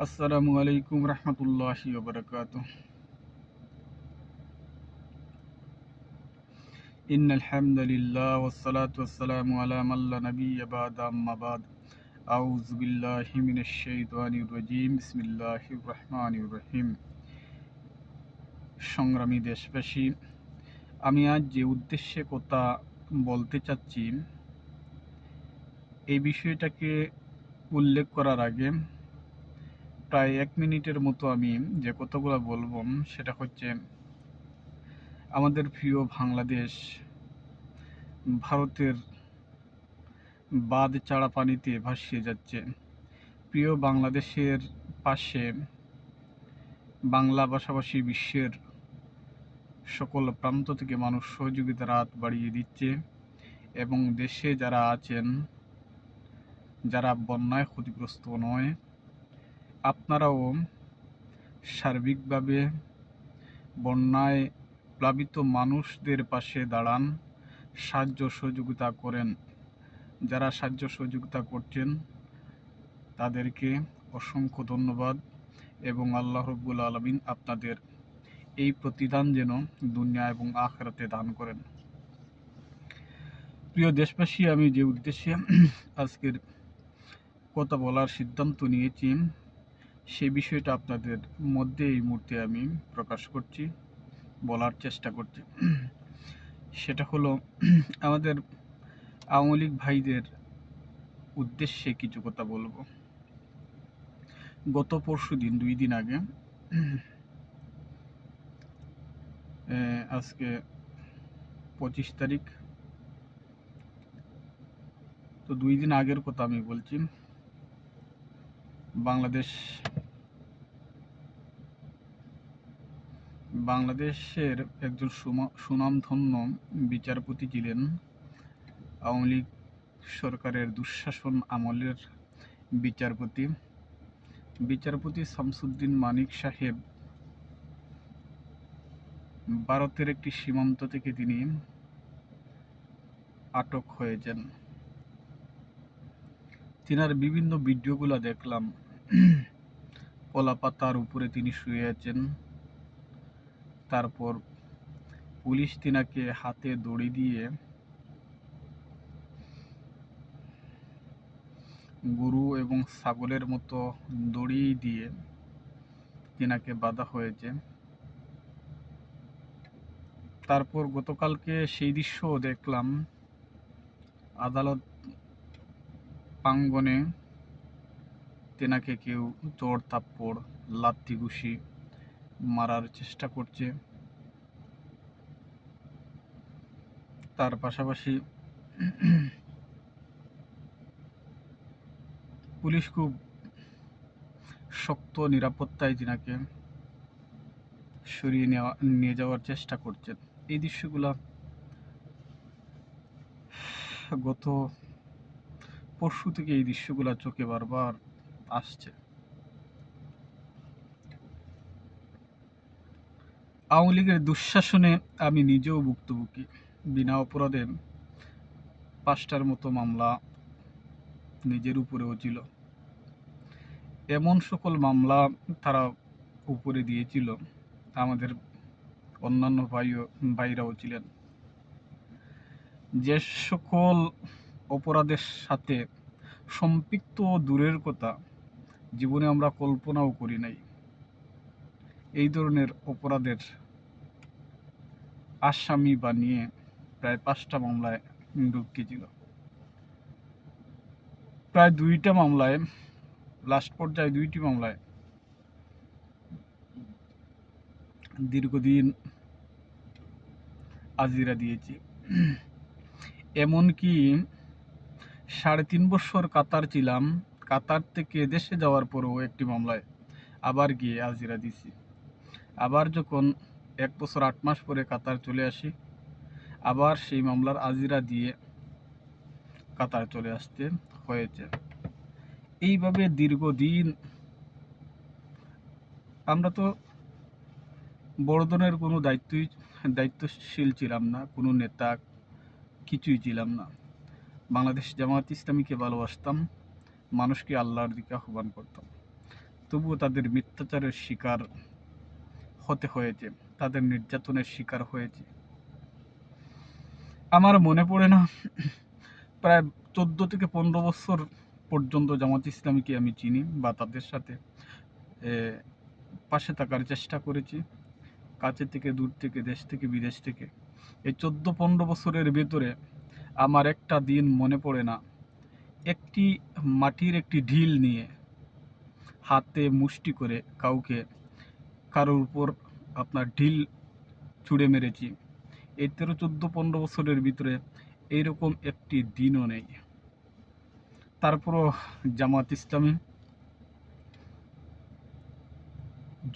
আসসালামু আলাইকুম রহমতুল্লাহি ওয়া বারাকাতুহু। ইন্নাল হামদুলিল্লাহ ওয়াসসালাতু ওয়াসসালামু আলা মান লা নাবিয়্যা বা'দা আম্মা বা'দ। আউযু বিল্লাহি মিনাশ শাইতানির রাজীম। বিসমিল্লাহির রহমানির রহিম। সংগ্রামী দেশবাসী, আমি আজ যে উদ্দেশ্যে কথা বলতে চাচ্ছি, এই বিষয়টাকে উল্লেখ করার আগে প্রায় 1 মিনিটের মতো আমি যে কথাগুলো বলবো সেটা হচ্ছে আমাদের প্রিয় বাংলাদেশ ভারতের বাঁধ ছাড়া পানিতে ভাসিয়ে যাচ্ছে। প্রিয় বাংলাদেশের পাশে বাংলা ভাষাভাষী বিশ্বের সকল প্রান্ত থেকে মানুষ সহযোগিতার হাত বাড়িয়ে দিচ্ছে এবং দেশে যারা আছেন, যারা বন্যায় ক্ষতিগ্রস্ত নয়, আপনারাও সার্বিকভাবে বন্যায় প্লাবিত মানুষদের পাশে দাঁড়ান, সাহায্য সহযোগিতা করেন। যারা সাহায্য সহযোগিতা করছেন তাদেরকে অসংখ্য ধন্যবাদ এবং আল্লাহ রাব্বুল আলামিন আপনাদের এই প্রতিদান যেন দুনিয়া এবং আখিরাতে দান করেন। প্রিয় দেশবাসী, আমি যে উদ্দেশ্যে আজকের কথা বলার সিদ্ধান্ত নিয়েছি সেই বিষয়টা আপনাদের মধ্যে এই মুহূর্তে আমি প্রকাশ করছি, বলার চেষ্টা করছি। সেটা হলো আমাদের আওয়ামী লীগ ভাইদের উদ্দেশ্যে কিছু কথা বলবো। গত পরশুদিন 2 দিন আগে, আজকে 25 তারিখ, তো 2 দিন আগের কথা আমি বলছি। বাংলাদেশের একজন সুনামধন্য বিচারপতি ছিলেন আওয়ামী লীগ সরকারের দুঃশাসন আমলের বিচারপতি শামসুদ্দিন মানিক সাহেব ভারতের একটি সীমান্ত থেকে তিনি আটক হয়েছেন। তিনার বিভিন্ন ভিডিওগুলো দেখলাম। কলা পাতার উপরে তিনি শুয়ে আছেন, তারপর পুলিশ তিনাকে হাতে দড়ি দিয়ে গরু এবং ছাগলের মতো দড়ি দিয়ে তিনাকে বাঁধা হয়েছে। তারপর গতকালকে সেই দৃশ্য দেখলাম, আদালত প্রাঙ্গণে তেনাকে কেউ চড় থাপ্পড় লাথি ঘুষি মারার চেষ্টা করছে। তার পাশাপাশি পুলিশ খুব শক্ত নিরাপত্তায় তিনাকে সরিয়ে নিয়ে যাওয়ার চেষ্টা করছেন। এই দৃশ্যগুলা গত পরশু থেকে এই দৃশ্যগুলা চোখে বারবার আসছে। আওয়ামী লীগের দুঃশাসনে আমি নিজেও ভুক্তভোগী। বিনা অপরাধে 5টার মতো মামলা নিজের উপরেও ছিল। এমন সকল মামলা তারা উপরে দিয়েছিল, আমাদের অন্যান্য ভাইরাও ছিলেন। যে সকল অপরাধের সাথে সম্পৃক্ত দূরের কথা, জীবনে আমরা কল্পনাও করি নাই। এই ধরনের অপরাধের আসামি বানিয়ে প্রায় 5টা মামলায় ঢুকিয়েছিল। প্রায় 2টা মামলায়, লাস্ট পর্যায়ে 2টি মামলায় দীর্ঘদিন আজিরা দিয়েছি। এমনকি 3.5 বছর কাতার ছিলাম। কাতার থেকে দেশে যাওয়ার পরেও একটি মামলায় আবার গিয়ে আজিরা দিছি। আবার যখন 1 বছর 8 মাস পরে কাতার চলে আসি, আবার সেই মামলার আজিরা দিয়ে কাতার চলে আসতে হয়েছে। এইভাবে দীর্ঘদিন আমরা তো বড় ধরনের কোনো দায়িত্বশীল ছিলাম না, কোনো নেতা কিছুই ছিলাম না। বাংলাদেশ জামায়াত ইসলামীকে ভালোবাসতাম, মানুষকে আল্লাহর দিকে আহ্বান করতাম। তবুও তাদের মিথ্যাচারের শিকার হতে হয়েছে, তাদের নির্যাতনের শিকার হয়েছে। আমার মনে পড়ে না, প্রায় 14 থেকে 15 বছর পর্যন্ত জামাত ইসলামীকে আমি চিনি বা তাদের সাথে পাশে থাকার চেষ্টা করেছি, কাছে থেকে দূর থেকে, দেশ থেকে বিদেশ থেকে। এই 14-15 বছরের ভেতরে আমার একটা দিন মনে পড়ে না একটি মাটির একটি ঢিল নিয়ে হাতে মুষ্টি করে কারোর উপর আপনার ঢিল ছুঁড়ে মেরেছি। এই 13-14-15 বছরের ভিতরে এইরকম একটি দিনও নেই। তারপরও জামাত ইসলামী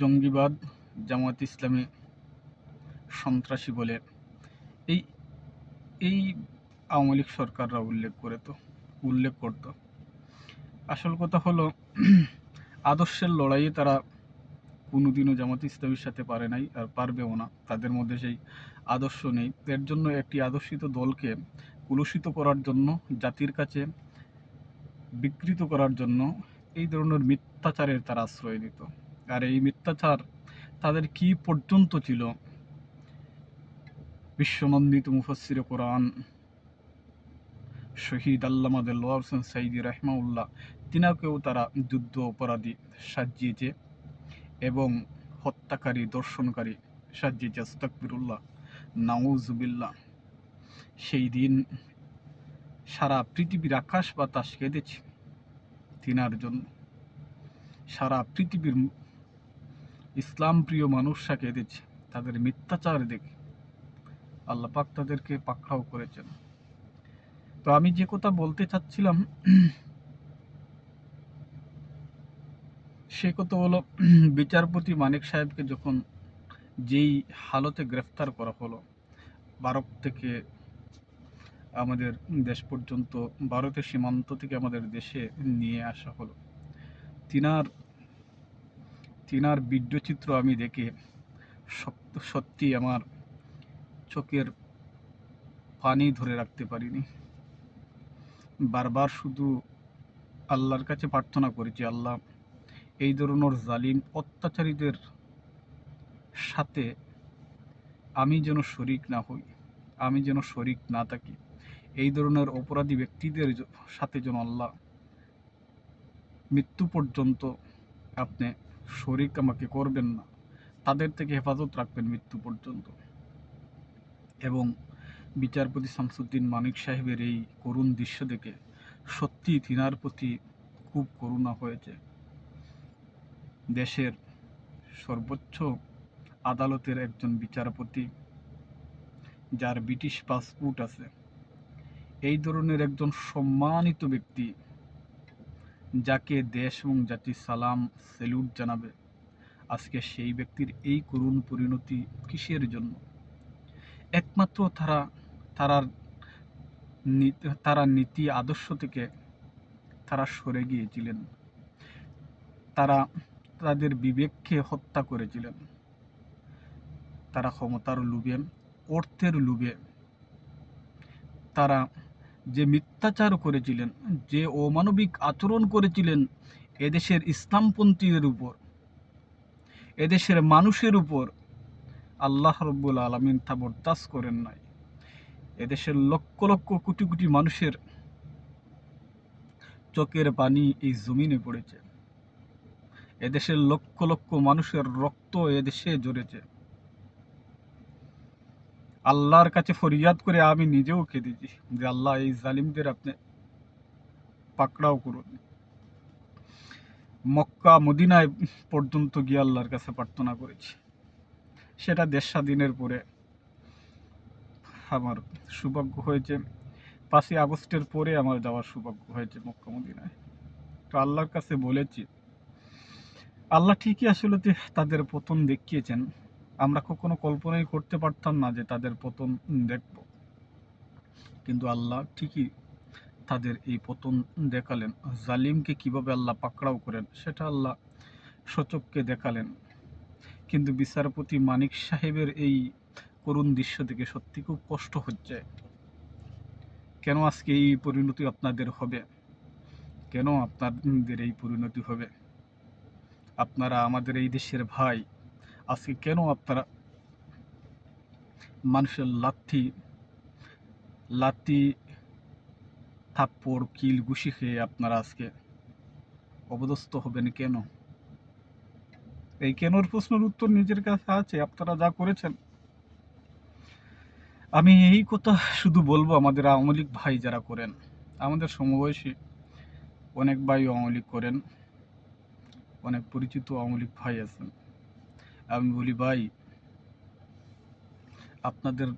জঙ্গিবাদ, জামাত ইসলামী সন্ত্রাসী বলে এই এই আওয়ামী লীগ সরকাররা উল্লেখ করত। আসল কথা হলো আদর্শের লড়াইয়ে তারা কোনোদিনও জামাত ইসলামীর সাথে পারে নাই, আর পারবেও না। তাদের মধ্যে সেই আদর্শ নেই। এর জন্য একটি আদর্শিত দলকে কুলুষিত করার জন্য, জাতির কাছে বিকৃত করার জন্য এই ধরনের মিথ্যাচারের তারা আশ্রয় দিত। আর এই মিথ্যাচার তাদের কি পর্যন্ত ছিল, বিশ্বনন্দিত মুফাসসিরে কোরআন শহীদ আল্লামা দেলোয়ার হোসেন সাইদি রাহমাউল্লাহ, তিনাকেও তারা যুদ্ধ অপরাধী সাজিয়েছে এবং হত্যাকারী, দর্শনকারী সাজিয়েছে। আস্তাগফিরুল্লাহ, নাউজুবিল্লাহ। সেই দিন সারা পৃথিবীর আকাশ বাতাস কেঁদেছে তিনার জন্য। সারা পৃথিবীর ইসলাম প্রিয় মানুষরা কেঁদেছে তাদের মিথ্যাচার দেখে। আল্লাহ পাক তাদেরকে পাকড়াও করেছেন। তো আমি যে কথা বলতে চাচ্ছিলাম সে কথা হলো, বিচারপতি মানিক সাহেবকে যখন যেই হালতে গ্রেফতার করা হলো, ভারত থেকে আমাদের দেশ পর্যন্ত, ভারতের সীমান্ত থেকে আমাদের দেশে নিয়ে আসা হলো, তিনার ভিডিওচিত্র আমি দেখে সত্যি আমার চোখের পানি ধরে রাখতে পারিনি। বারবার শুধু আল্লাহর কাছে প্রার্থনা করেছি, আল্লাহ এই ধরনের জালিম অত্যাচারীদের সাথে আমি যেন শরিক না হই, আমি যেন শরিক না থাকি। এই ধরনের অপরাধী ব্যক্তিদের সাথে যেন আল্লাহ মৃত্যু পর্যন্ত আপনি শরিক আমাকে করবেন না, তাদের থেকে হেফাজত রাখবেন মৃত্যু পর্যন্ত। এবং বিচারপতি শামসুদ্দিন মানিক সাহেবের এই করুণ দৃশ্য দেখে সত্যি তিনার প্রতি খুব করুণা হয়েছে। দেশের সর্বোচ্চ আদালতের একজন বিচারপতি, যার ব্রিটিশ পাসপোর্ট আছে, এই ধরনের একজন সম্মানিত ব্যক্তি, যাকে দেশ এবং জাতি সালাম স্যালুট জানাবে, আজকে সেই ব্যক্তির এই করুণ পরিণতি কিসের জন্য? একমাত্র তারা নীতি আদর্শ থেকে তারা সরে গিয়েছিলেন। তারা তাদের বিবেককে হত্যা করেছিলেন। তারা ক্ষমতার লোভে, অর্থের লোভে তারা যে মিথ্যাচার করেছিলেন, যে অমানবিক আচরণ করেছিলেন এদেশের ইসলামপন্থীদের উপর, এদেশের মানুষের উপর, আল্লাহ রব্বুল আলামিন তা বরদাস্ত করেন নাই। এদেশের লক্ষ লক্ষ কোটি কোটি মানুষের চোখের পানি এই জমিনে পড়েছে। এদেশের লক্ষ লক্ষ মানুষের রক্ত এদেশে ঝরেছে। আল্লাহর কাছে ফরিয়াদ করে আমি নিজেও কেঁদেছি যে আল্লাহ এই জালিমদের আপনি পাকড়াও করুন। মক্কা মদিনায় পর্যন্ত গিয়ে আল্লাহর কাছে প্রার্থনা করেছি। সেটা দেশ স্বাধীনের পরে আমার সৌভাগ্য হয়েছে। 5ই আগস্টের পরে আমার যাওয়ার সৌভাগ্য হয়েছে মক্কা মদিনায়। তো আল্লাহর কাছে বলেছি, আল্লাহ ঠিকই আসলে তাদের পতন দেখিয়েছেন। আমরা কখনো কল্পনাই করতে পারতাম না যে তাদের পতন দেখব, কিন্তু আল্লাহ ঠিকই তাদের এই পতন দেখালেন। জালিমকে কিভাবে আল্লাহ পাকড়াও করেন সেটা আল্লাহ সচক্ষে দেখালেন। কিন্তু বিচারপতি মানিক সাহেবের এই করুণ দৃশ্য থেকে সত্যি খুব কষ্ট হচ্ছে। কেন আজকে এই পরিণতি আপনাদের হবে? কেন আপনাদের এই পরিণতি হবে? আপনারা আমাদের এই দেশের ভাই, আজকে কেন আপনারা মানুষের লাথি লাথি থাপ্পড় কিল ঘুষি খেয়ে আপনারা আজকে অপদস্থ হবেন কেন? এই কেনর প্রশ্নের উত্তর নিজের কাছে আছে। আপনারা যা করেছেন, আমি এই কথা শুধু বলবো, আমাদের আওয়ামী লীগ ভাই যারা করেন, আমাদের সমবয়সী অনেক ভাই আওয়ামী লীগ করেন, অনেক পরিচিত আওয়ামী লীগ ভাই আছেন। আমি বলি ভাই, আপনাদের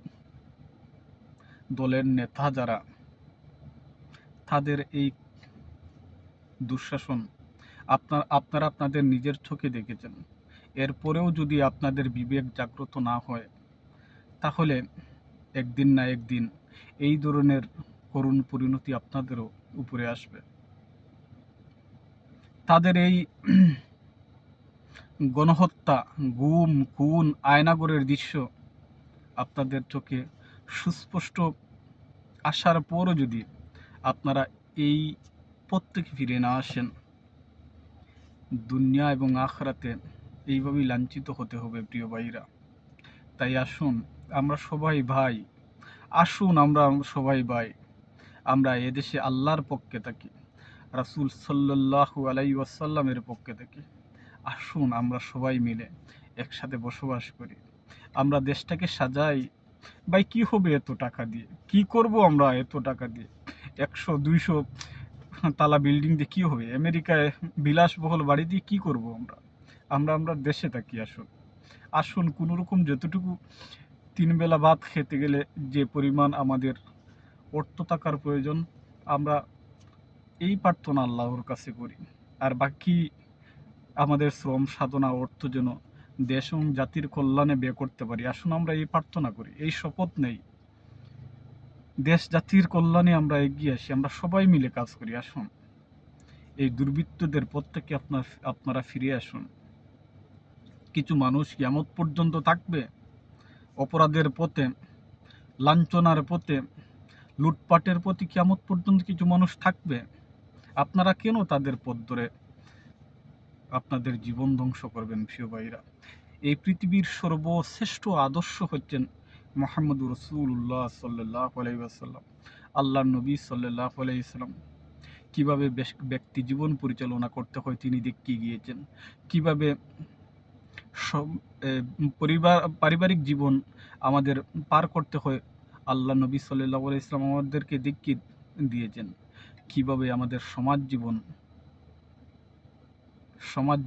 দলের নেতা যারা, তাদের এই দুঃশাসন আপনারা আপনাদের নিজের চোখে দেখেছেন। এরপরেও যদি আপনাদের বিবেক জাগ্রত না হয়, তাহলে একদিন না একদিন এই ধরনের করুণ পরিণতি আপনাদেরও উপরে আসবে। তাদের এই গণহত্যা, গুম, খুন, আয়নাগরের দৃশ্য আপনাদের চোখে সুস্পষ্ট আসার পরও যদি আপনারা এই পথ থেকে ফিরে না আসেন, দুনিয়া এবং আখরাতে এইভাবেই লাঞ্ছিত হতে হবে প্রিয় ভাইরা। তাই আসুন আমরা সবাই ভাই, আসুন আমরা সবাই ভাই, আমরা এদেশে আল্লাহর পক্ষে থাকি, রাসূল সাল্লাল্লাহু আলাইহি ওয়াসাল্লামের পক্ষে থাকি। আসুন আমরা সবাই মিলে একসাথে বসবাস করি, আমরা দেশটাকে সাজাই। ভাই কি হবে এত টাকা দিয়ে? কি করব আমরা এত টাকা দিয়ে? 100-200 তালা বিল্ডিং দিয়ে কি হবে? আমেরিকায় বিলাসবহুল বাড়ি দিয়ে কি করব আমরা? আমরা দেশে থাকি। আসুন আসুন কোনো রকম যতটুকু 3 বেলা ভাত খেতে গেলে যে পরিমাণ আমাদের অর্থ থাকার প্রয়োজন, আমরা এই প্রার্থনা আল্লাহর কাছে করি। আর বাকি আমাদের শ্রম সাধনা অর্থ যেন দেশ এবং জাতির কল্যাণে ব্যয় করতে পারি। আসুন আমরা এই প্রার্থনা করি, এই শপথ নেই, দেশ জাতির কল্যাণে আমরা এগিয়ে আসি, আমরা সবাই মিলে কাজ করি। আসুন এই দুর্বৃত্তদের পথ থেকে আপনারা ফিরে আসুন। কিছু মানুষ কিয়ামত পর্যন্ত থাকবে অপরাধের পথে, লাঞ্ছনার পথে, লুটপাটের প্রতি কিয়ামত পর্যন্ত কিছু মানুষ থাকবে। আপনারা কেন তাদের পথ ধরে আপনাদের জীবন ধ্বংস করবেন প্রিয় ভাইরা? এই পৃথিবীর সর্বশ্রেষ্ঠ আদর্শ হচ্ছেন মুহাম্মদুর রাসূলুল্লাহ সাল্লাল্লাহু আলাইহি ওয়াসাল্লাম, আল্লাহর নবী সাল্লাল্লাহু আলাইহি ওয়াসাল্লাম। কিভাবে ব্যক্তি জীবন পরিচালনা করতে হয় তিনি দেখিয়ে গিয়েছেন। কিভাবে সব পারিবারিক জীবন আমাদের পার করতে হয়, আল্লাহ নবী সাল্লাল্লাহু আলাইহি ওয়াসাল্লাম আমাদেরকে দেখিয়ে দিয়েছেন। কিভাবে আমাদের সমাজ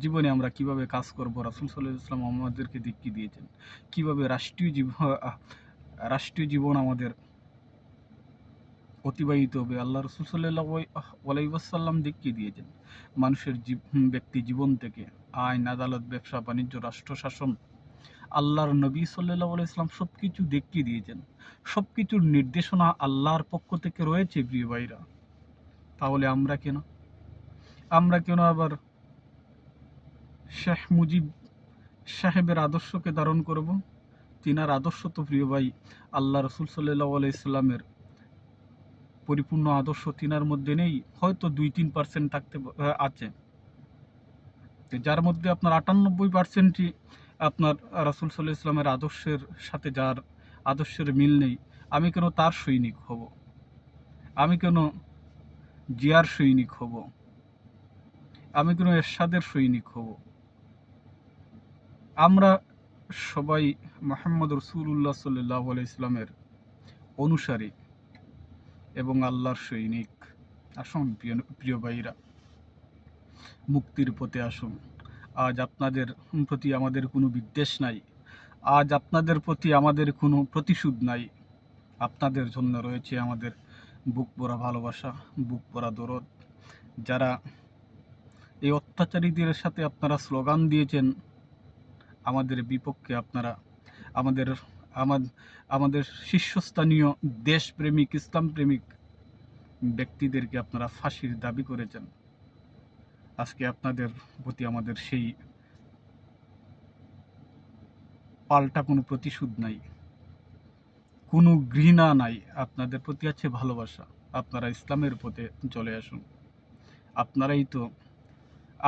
জীবনে আমরা কিভাবে কাজ করব, রাসূল সাল্লাল্লাহু আলাইহি ওয়াসাল্লাম আমাদেরকে দেখিয়ে দিয়েছেন। কিভাবে রাষ্ট্রীয় জীবন আমাদের অতিবাহিত হবে, আল্লাহ রাসূল সাল্লাল্লাহু আলাইহি ওয়াসাল্লাম দেখিয়ে দিয়েছেন। মানুষের ব্যক্তি জীবন থেকে আইন, আদালত, ব্যবসা বাণিজ্য, রাষ্ট্র শাসন, আল্লাহর নবী সাল্লাল্লাহু আলাইহি ওয়াসাল্লাম সবকিছু দেখিয়ে দিয়েছেন। সবকিছুর নির্দেশনা আল্লাহর পক্ষ থেকে রয়েছে প্রিয় ভাইরা। তাহলে আমরা কেন আবার শেখ মুজিব সাহেবের আদর্শকে ধারণ করব? তিনার আদর্শ তো প্রিয় ভাই আল্লাহ রাসূল সাল্লাল্লাহু আলাইহি সাল্লামের পরিপূর্ণ আদর্শ তিনার মধ্যে নেই, হয়তো 2-3% থাকতে আছে, যার মধ্যে আপনার 98%ই আপনার রাসূল সাল্লাল্লাহু আলাইহি সাল্লামের আদর্শের সাথে যার আদর্শের মিল নেই। আমি কেন তার সৈনিক হব? আমি কেন জিয়ার সৈনিক হব? আমি কেন এরশাদের সৈনিক হব? আমরা সবাই মুহাম্মদ রাসূলুল্লাহ সাল্লাল্লাহু আলাইহি সাল্লামের অনুসারী এবং আল্লাহর সৈনিক। আসুন প্রিয় ভাইরা, মুক্তির পথে আসুন। আজ আপনাদের প্রতি আমাদের কোনো বিদ্বেষ নাই, আজ আপনাদের প্রতি আমাদের কোনো প্রতিশোধ নাই। আপনাদের জন্য রয়েছে আমাদের বুক ভরা ভালোবাসা, বুক ভরা দরদ। যারা এই অত্যাচারীদের সাথে আপনারা স্লোগান দিয়েছেন, আমাদের বিপক্ষে আপনারা আমাদের আমাদের শীর্ষস্থানীয় দেশপ্রেমিক, ইসলাম প্রেমিক ব্যক্তিদেরকে আপনারা ফাঁসির দাবি করেছেন। আজকে আপনাদের প্রতি আমাদের সেই পাল্টা কোনো প্রতিশোধ নাই, কোনো ঘৃণা নাই, আপনাদের প্রতি আছে ভালোবাসা। আপনারা ইসলামের পথে চলে আসুন। আপনারাই তো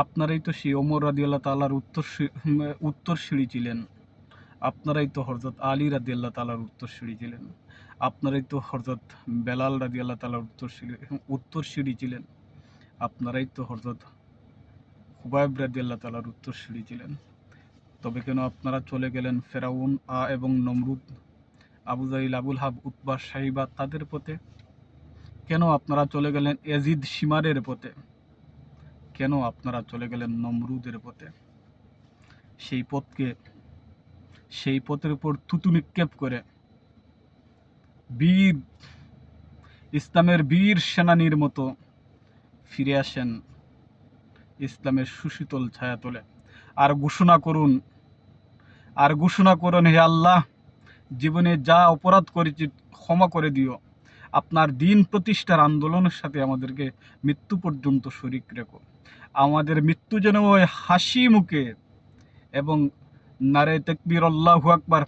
আপনারাই তো সেই ওমর রাদিয়াল্লাহু তাআলার উত্তরসূরি ছিলেন। আপনারাই তো হযরত আলী রাদিয়াল্লাহু তাআলার উত্তরসূরি ছিলেন। আপনারাই তো হযরত বেলাল রাদিয়াল্লাহু তাআলার উত্তরসূরি ছিলেন। আপনারাই তো হযরত খুবাইব রাদিয়াল্লাহু তাআলার উত্তরসূরি ছিলেন। তবে কেন আপনারা চলে গেলেন ফেরাউন এবং নমরুদ, আবু জাহিল, আবুল হাব, উতবা, সাইবা তাদের পথে? কেন আপনারা চলে গেলেন ইয়াজিদ শিমারের পথে? কেন আপনারা চলে গেলেন নমরুদের পথে? সেই পথকে, সেই পথের উপর থুতু নিক্ষেপ করে বীর, ইসলামের বীর সেনানীর মতো ফিরে আসেন ইসলামের সুশীতল ছায়াতলে। আর ঘোষণা করুন, হে আল্লাহ, জীবনে যা অপরাধ করেছি ক্ষমা করে দিও। আপনার দিন প্রতিষ্ঠার আন্দোলনের সাথে আমাদেরকে মৃত্যু পর্যন্ত শরীক রেখো। আমাদের মৃত্যু যেন ওই হাসি মুখে এবং নারে তাকবীর, আল্লাহু আকবার,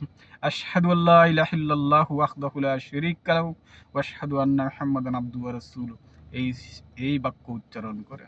আশহাদু আল্লা ইলাহা ইল্লাল্লাহু ওয়াহদাহু লা শারীকা লাহু ওয়া আশহাদু আন্না মুহাম্মাদান আবদুহু ওয়া রাসূলুহু, এই বাক্য উচ্চারণ করে